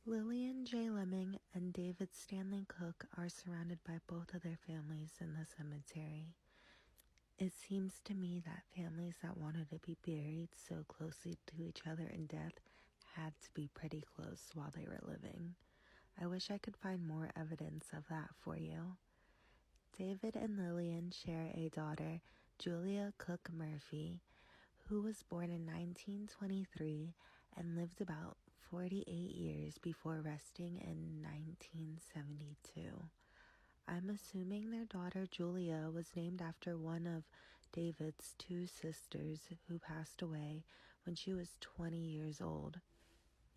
Lillian J. Lemming and David Stanley Cook are surrounded by both of their families in the cemetery. It seems to me that families that wanted to be buried so closely to each other in death had to be pretty close while they were living. I wish I could find more evidence of that for you. David and Lillian share a daughter, Julia Cook Murphy, who was born in 1923 and lived about 48 years before resting in 1972. I'm assuming their daughter Julia was named after one of David's two sisters who passed away when she was 20 years old.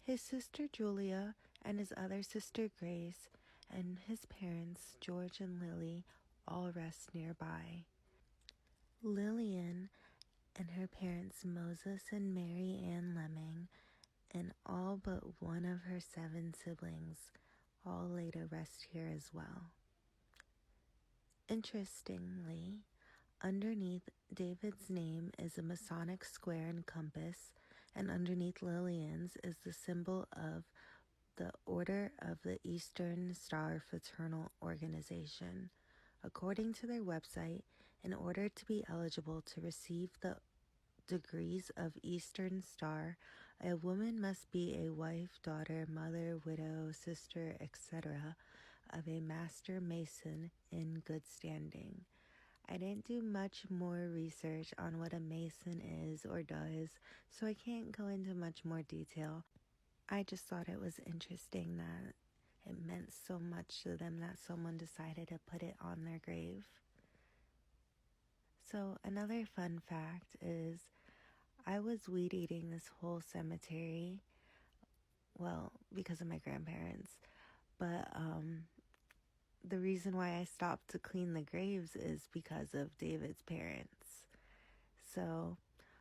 His sister Julia and his other sister Grace and his parents George and Lily all rest nearby. Lillian and her parents Moses and Mary Ann Lemming and all but one of her 7 siblings all lay to rest here as well. Interestingly, underneath David's name is a Masonic square and compass, and underneath Lillian's is the symbol of the Order of the Eastern Star Fraternal Organization. According to their website, in order to be eligible to receive the degrees of Eastern Star, a woman must be a wife, daughter, mother, widow, sister, etc. of a Master Mason in good standing. I didn't do much more research on what a Mason is or does, so I can't go into much more detail. I just thought it was interesting that it meant so much to them that someone decided to put it on their grave. So another fun fact is I was weed eating this whole cemetery, well, because of my grandparents, but the reason why I stopped to clean the graves is because of David's parents. So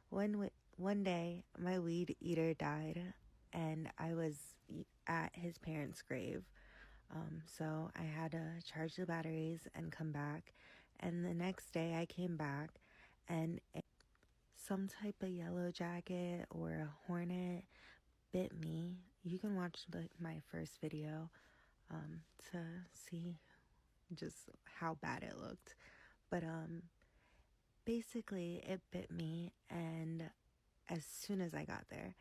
one day my weed eater died and I was at his parents' grave. So I had to charge the batteries and come back. And the next day I came back and some type of yellow jacket or a hornet bit me. You can watch my first video to see just how bad it looked. But basically it bit me, and as soon as I got there,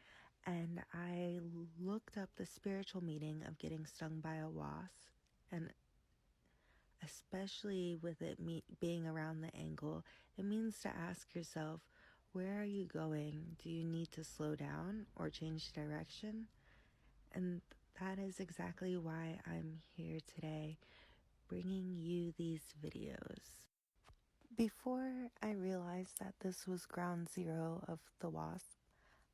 and I looked up the spiritual meaning of getting stung by a wasp, and especially with it being around the ankle, it means to ask yourself, where are you going? Do you need to slow down or change direction? And that is exactly why I'm here today, bringing you these videos. Before I realized that this was ground zero of the wasp,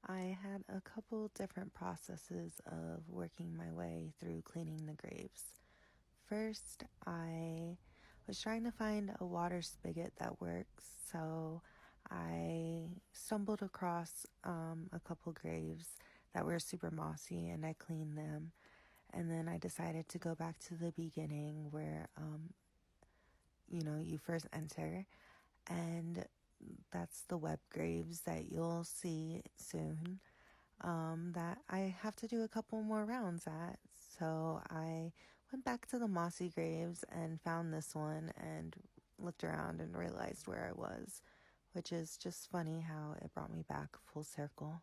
I had a couple different processes of working my way through cleaning the graves. First, I was trying to find a water spigot that works, so I stumbled across a couple graves that were super mossy, and I cleaned them. And then I decided to go back to the beginning where, you first enter, and that's the web graves that you'll see soon, that I have to do a couple more rounds at. So I went back to the mossy graves and found this one and looked around and realized where I was, which is just funny how it brought me back full circle.